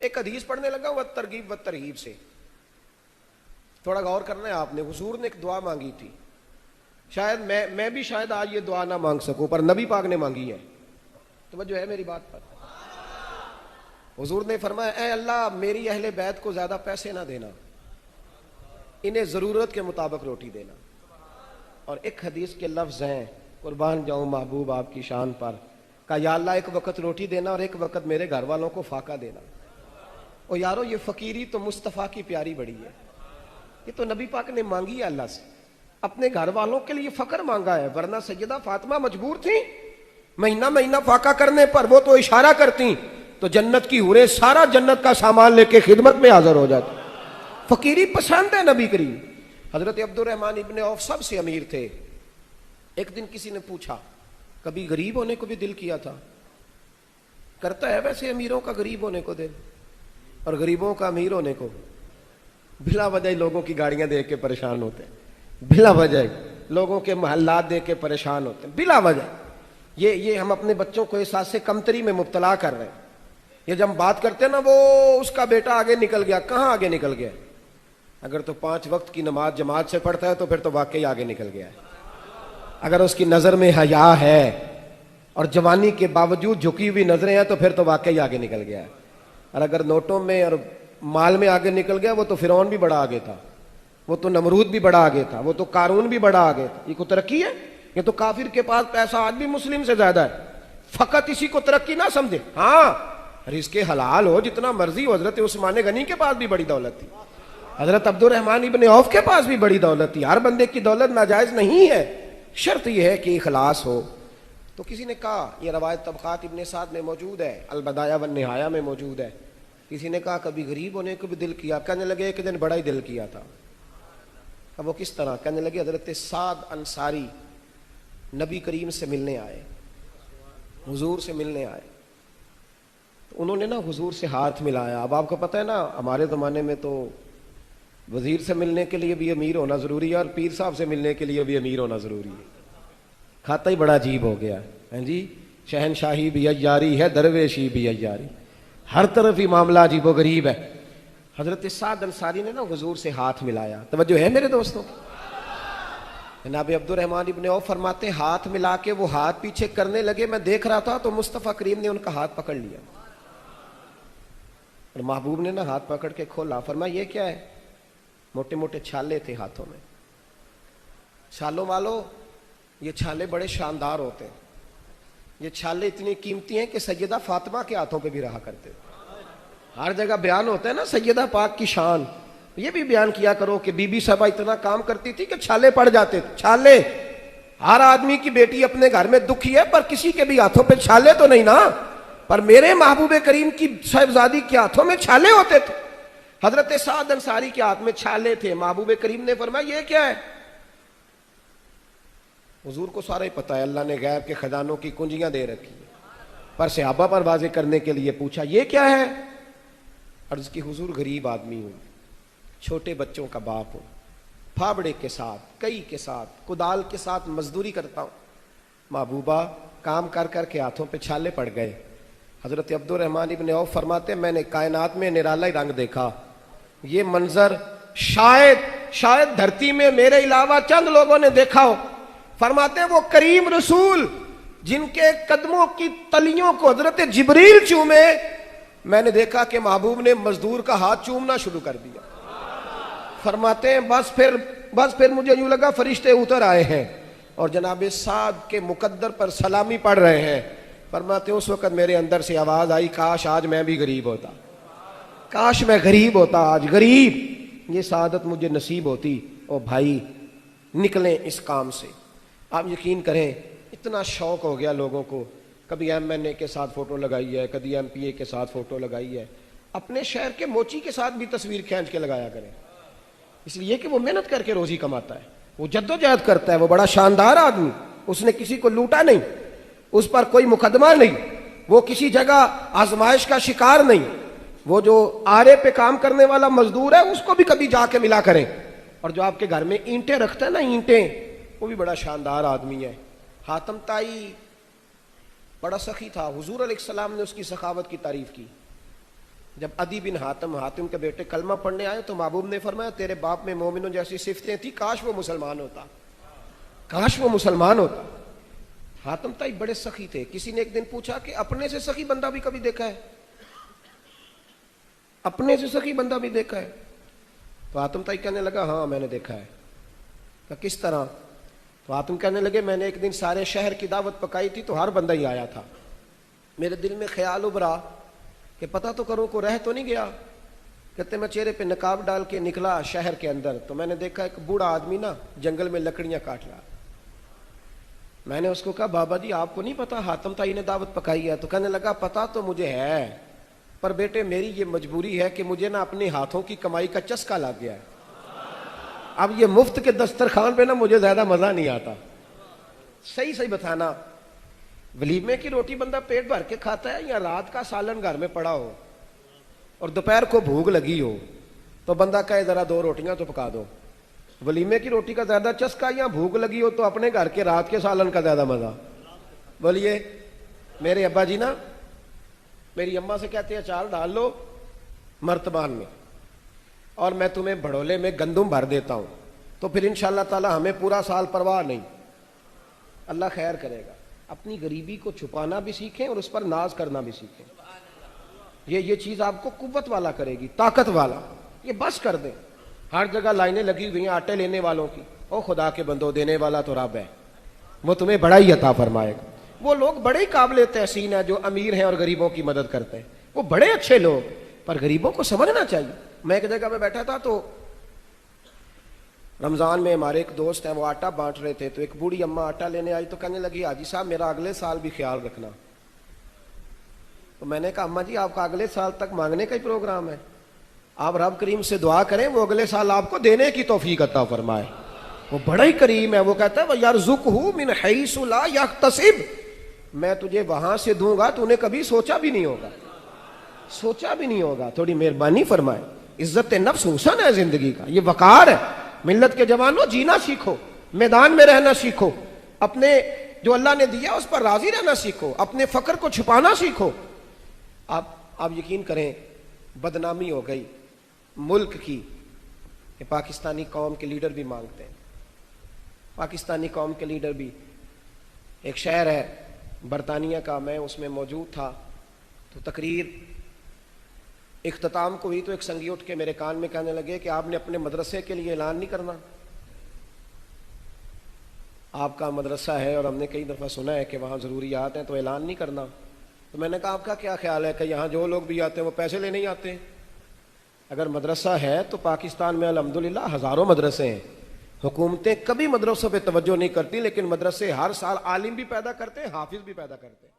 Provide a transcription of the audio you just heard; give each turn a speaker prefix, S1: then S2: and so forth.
S1: ایک حدیث پڑھنے لگا وہ ترغیب و ترہیب سے، تھوڑا غور کرنا ہے آپ نے. حضور نے ایک دعا مانگی تھی، شاید میں بھی شاید آج یہ دعا نہ مانگ سکوں، پر نبی پاک نے مانگی ہے. توجہ ہے میری بات پر. حضور نے فرمایا اے اللہ میری اہل بیت کو زیادہ پیسے نہ دینا، انہیں ضرورت کے مطابق روٹی دینا. اور ایک حدیث کے لفظ ہیں، قربان جاؤں محبوب آپ کی شان پر، کہ یا اللہ ایک وقت روٹی دینا اور ایک وقت میرے گھر والوں کو فاقہ دینا. اور یارو یہ فقیری تو مصطفیٰ کی پیاری بڑی ہے، یہ تو نبی پاک نے مانگی ہے اللہ سے، اپنے گھر والوں کے لیے فقر مانگا ہے. ورنہ سیدہ فاطمہ مجبور تھیں مہینہ مہینہ فاقہ کرنے پر، وہ تو اشارہ کرتی تو جنت کی حوریں سارا جنت کا سامان لے کے خدمت میں حاضر ہو جاتی. فقیری پسند ہے نبی کریم. حضرت عبد الرحمن ابن عوف سب سے امیر تھے. ایک دن کسی نے پوچھا کبھی غریب ہونے کو بھی دل کیا تھا؟ کرتا ہے ویسے امیروں کا غریب ہونے کو دل، اور غریبوں کا امیر ہونے کو. بلا وجہ لوگوں کی گاڑیاں دیکھ کے پریشان ہوتے ہیں، بلا وجہ لوگوں کے محلات دیکھ کے پریشان ہوتے ہیں، بلا وجہ. یہ ہم اپنے بچوں کو احساس سے کمتری میں مبتلا کر رہے ہیں. یہ جب ہم بات کرتے ہیں نا وہ اس کا بیٹا آگے نکل گیا، کہاں آگے نکل گیا؟ اگر تو 5 وقت کی نماز جماعت سے پڑھتا ہے تو پھر تو واقعی آگے نکل گیا ہے. اگر اس کی نظر میں حیا ہے اور جوانی کے باوجود جھکی ہوئی نظریں ہیں تو پھر تو واقعی آگے نکل گیا ہے. اور اگر نوٹوں میں اور مال میں آگے نکل گیا وہ تو فرعون بھی بڑا آگے تھا، وہ تو نمرود بھی بڑا آگے تھا، وہ تو قارون بھی بڑا آگے تھا. یہ کو ترقی ہے؟ یہ تو کافر کے پاس پیسہ آج بھی مسلم سے زیادہ ہے. فقط اسی کو ترقی نہ سمجھے. ہاں رزق حلال ہو جتنا مرضی ہو. حضرت عثمان غنی کے پاس بھی بڑی دولت تھی، حضرت عبد الرحمن ابن عوف کے پاس بھی بڑی دولت تھی. ہر بندے کی دولت ناجائز نہیں ہے، شرط یہ ہے کہ اخلاص ہو. تو کسی نے کہا، یہ روایت طبقات ابن سعد میں موجود ہے، البدایہ والنہایہ میں موجود ہے، کسی نے کہا کبھی غریب ہونے کو بھی دل کیا؟ کہنے لگے ایک دن بڑا ہی دل کیا تھا. اب وہ کس طرح؟ کہنے لگے حضرت سعد انصاری نبی کریم سے ملنے آئے، حضور سے ملنے آئے. تو انہوں نے نا حضور سے ہاتھ ملایا. اب آپ کو پتہ ہے نا ہمارے زمانے میں تو وزیر سے ملنے کے لیے بھی امیر ہونا ضروری ہے اور پیر صاحب سے ملنے کے لیے بھی امیر ہونا ضروری ہے. کھاتا ہی بڑا عجیب ہو گیا ہے جی. شہنشاہی بھی عیاری ہے، درویشی بھی عیاری، ہر طرف ہی معاملہ عجیب و غریب ہے. حضرت سعد انصاری نے نا حضور سے ہاتھ ملایا. توجہ ہے میرے دوستوں؟ جناب عبد الرحمن ابن عوف فرماتے ہاتھ ملا کے وہ ہاتھ پیچھے کرنے لگے، میں دیکھ رہا تھا تو مصطفیٰ کریم نے ان کا ہاتھ پکڑ لیا اور محبوب نے نا ہاتھ پکڑ کے کھولا. فرمایا یہ کیا ہے؟ موٹے موٹے چھالے تھے ہاتھوں میں. چھالوں والو یہ چھالے بڑے شاندار ہوتے ہیں، یہ چھالے اتنی قیمتی ہیں کہ سیدہ فاطمہ کے ہاتھوں پہ بھی رہا کرتے. ہر جگہ بیان ہوتا ہے نا سیدہ پاک کی شان، یہ بھی بیان کیا کرو کہ بی بی صاحبہ اتنا کام کرتی تھی کہ چھالے پڑ جاتے تھے. چھالے، ہر آدمی کی بیٹی اپنے گھر میں دکھی ہے پر کسی کے بھی ہاتھوں پہ چھالے تو نہیں نا. پر میرے محبوب کریم کی صاحبزادی کے ہاتھوں میں چھالے ہوتے تھے. حضرت سعد انصاری کے ہاتھ میں چھالے تھے. محبوب کریم نے فرمایا یہ کیا ہے؟ حضور کو سارا ہی پتا ہے، اللہ نے غیب کے خزانوں کی کنجیاں دے رکھی ہیں، پر صحابہ پر واضح کرنے کے لیے پوچھا یہ کیا ہے؟ عرض کی حضور غریب آدمی ہوں، چھوٹے بچوں کا باپ ہوں، پھاوڑے کے ساتھ، کئی کے ساتھ، کدال کے ساتھ مزدوری کرتا ہوں. محبوبہ کام کر کر کے ہاتھوں پہ چھالے پڑ گئے. حضرت عبد الرحمن ابن عوف فرماتے میں نے کائنات میں نرالا ہی رنگ دیکھا. یہ منظر شاید دھرتی میں میرے علاوہ چند لوگوں نے دیکھا ہو. فرماتے وہ کریم رسول جن کے قدموں کی تلیوں کو حضرت جبریل چومے، میں نے دیکھا کہ محبوب نے مزدور کا ہاتھ چومنا شروع کر دیا. فرماتے ہیں بس پھر مجھے یوں لگا فرشتے اتر آئے ہیں اور جناب سعد کے مقدر پر سلامی پڑھ رہے ہیں. فرماتے ہیں اس وقت میرے اندر سے آواز آئی کاش آج میں بھی غریب ہوتا، کاش میں غریب ہوتا، آج غریب، یہ سعادت مجھے نصیب ہوتی. او بھائی نکلیں اس کام سے. آپ یقین کریں اتنا شوق ہو گیا لوگوں کو، کبھی ایم این اے کے ساتھ فوٹو لگائی ہے، کبھی ایم پی اے کے ساتھ فوٹو لگائی ہے. اپنے شہر کے موچی کے ساتھ بھی تصویر کھینچ کے لگایا کریں، اس لیے کہ وہ محنت کر کے روزی کماتا ہے، وہ جد و جہد کرتا ہے، وہ بڑا شاندار آدمی، اس نے کسی کو لوٹا نہیں، اس پر کوئی مقدمہ نہیں، وہ کسی جگہ آزمائش کا شکار نہیں. وہ جو آرے پہ کام کرنے والا مزدور ہے اس کو بھی کبھی جا کے ملا کریں. اور جو آپ کے گھر میں اینٹیں رکھتا ہے نا، اینٹیں، وہ بھی بڑا شاندار آدمی ہے. حاتم طائی بڑا سخی تھا، حضور علیہ السلام نے اس کی سخاوت کی تعریف کی. جب عدی بن حاتم کے بیٹے کلمہ پڑھنے آئے تو محبوب نے فرمایا تیرے باپ میں مومنوں جیسی صفتیں تھی، کاش وہ مسلمان ہوتا، کاش وہ مسلمان ہوتا۔ حاتم تائی بڑے سخی تھے۔ کسی نے ایک دن پوچھا کہ اپنے سے سخی بندہ بھی کبھی دیکھا ہے؟ اپنے سے سخی بندہ بھی دیکھا ہے؟ تو حاتم تائی کہنے لگا ہاں میں نے دیکھا ہے۔ کہ کس طرح؟ تو حاتم کہنے لگے میں نے ایک دن سارے شہر کی دعوت پکائی تھی تو ہر بندہ ہی آیا تھا، میرے دل میں خیال ابھرا کہ پتہ تو کروں کو رہ تو نہیں گیا۔ کہتے میں چہرے پہ نقاب ڈال کے نکلا شہر کے اندر تو میں نے دیکھا ایک بوڑھا آدمی نا جنگل میں لکڑیاں کاٹ رہا۔ میں نے اس کو کہا بابا جی آپ کو نہیں پتا حاتم تائی نے دعوت پکائی ہے؟ تو کہنے لگا پتا تو مجھے ہے، پر بیٹے میری یہ مجبوری ہے کہ مجھے نا اپنے ہاتھوں کی کمائی کا چسکا لگ گیا ہے، اب یہ مفت کے دسترخوان پہ نا مجھے زیادہ مزہ نہیں آتا۔ صحیح صحیح بتانا، ولیمے کی روٹی بندہ پیٹ بھر کے کھاتا ہے یا رات کا سالن گھر میں پڑا ہو اور دوپہر کو بھوک لگی ہو تو بندہ کہے ذرا 2 روٹیاں تو پکا دو؟ ولیمے کی روٹی کا زیادہ چسکا یا بھوک لگی ہو تو اپنے گھر کے رات کے سالن کا زیادہ مزہ؟ بولیے۔ میرے ابا جی نا میری اماں سے کہتے ہیں اچار ڈال لو مرتبان میں اور میں تمہیں بھڑولے میں گندم بھر دیتا ہوں، تو پھر انشاءاللہ تعالی ہمیں پورا سال پرواہ نہیں۔ اللہ خیر کرے گا۔ اپنی غریبی کو چھپانا بھی سیکھیں اور اس پر ناز کرنا بھی سیکھیں، یہ چیز آپ کو قوت والا کرے گی، طاقت والا۔ یہ بس کر دیں، ہر جگہ لائنیں لگی ہوئی ہیں آٹے لینے والوں کی، او خدا کے بندو دینے والا تو رب ہے، وہ تمہیں بڑا ہی عطا فرمائے گا۔ وہ لوگ بڑے ہی قابل تحسین ہیں جو امیر ہیں اور غریبوں کی مدد کرتے ہیں، وہ بڑے اچھے لوگ، پر غریبوں کو سمجھنا چاہیے۔ میں ایک جگہ پہ بیٹھا تھا تو رمضان میں ہمارے ایک دوست ہیں وہ آٹا بانٹ رہے تھے، تو ایک بوڑھی اماں آٹا لینے آئی تو کہنے لگی حاجی صاحب میرا اگلے سال بھی خیال رکھنا۔ تو میں نے کہا اماں جی آپ کا اگلے سال تک مانگنے کا ہی پروگرام ہے، آپ رب کریم سے دعا کریں وہ اگلے سال آپ کو دینے کی توفیق عطا فرمائے، وہ بڑا ہی کریم ہے۔ وہ کہتا ہے وَيَرْزُقْهُ مِنْ حَيْثُ لَا يَحْتَسِبُ، میں تجھے وہاں سے دوں گا تو نے کبھی سوچا بھی نہیں ہوگا، سوچا بھی نہیں ہوگا۔ تھوڑی مہربانی فرمائے۔ عزت نفس حسن ہے زندگی کا، یہ وقار ہے۔ ملت کے جوانوں جینا سیکھو، میدان میں رہنا سیکھو، اپنے جو اللہ نے دیا اس پر راضی رہنا سیکھو، اپنے فقر کو چھپانا سیکھو۔ آپ یقین کریں بدنامی ہو گئی ملک کی کہ پاکستانی قوم کے لیڈر بھی مانگتے ہیں، پاکستانی قوم کے لیڈر بھی۔ ایک شہر ہے برطانیہ کا، میں اس میں موجود تھا، تو تقریر اختتام کو ہوئی تو ایک سنگی اٹھ کے میرے کان میں کہنے لگے کہ آپ نے اپنے مدرسے کے لیے اعلان نہیں کرنا؟ آپ کا مدرسہ ہے اور ہم نے کئی دفعہ سنا ہے کہ وہاں ضروریات ہیں تو اعلان نہیں کرنا؟ تو میں نے کہا آپ کا کیا خیال ہے کہ یہاں جو لوگ بھی آتے ہیں وہ پیسے لینے ہی آتے ہیں؟ اگر مدرسہ ہے تو پاکستان میں الحمدللہ ہزاروں مدرسے ہیں، حکومتیں کبھی مدرسوں پہ توجہ نہیں کرتی، لیکن مدرسے ہر سال عالم بھی پیدا کرتے ہیں، حافظ بھی پیدا کرتے ہیں۔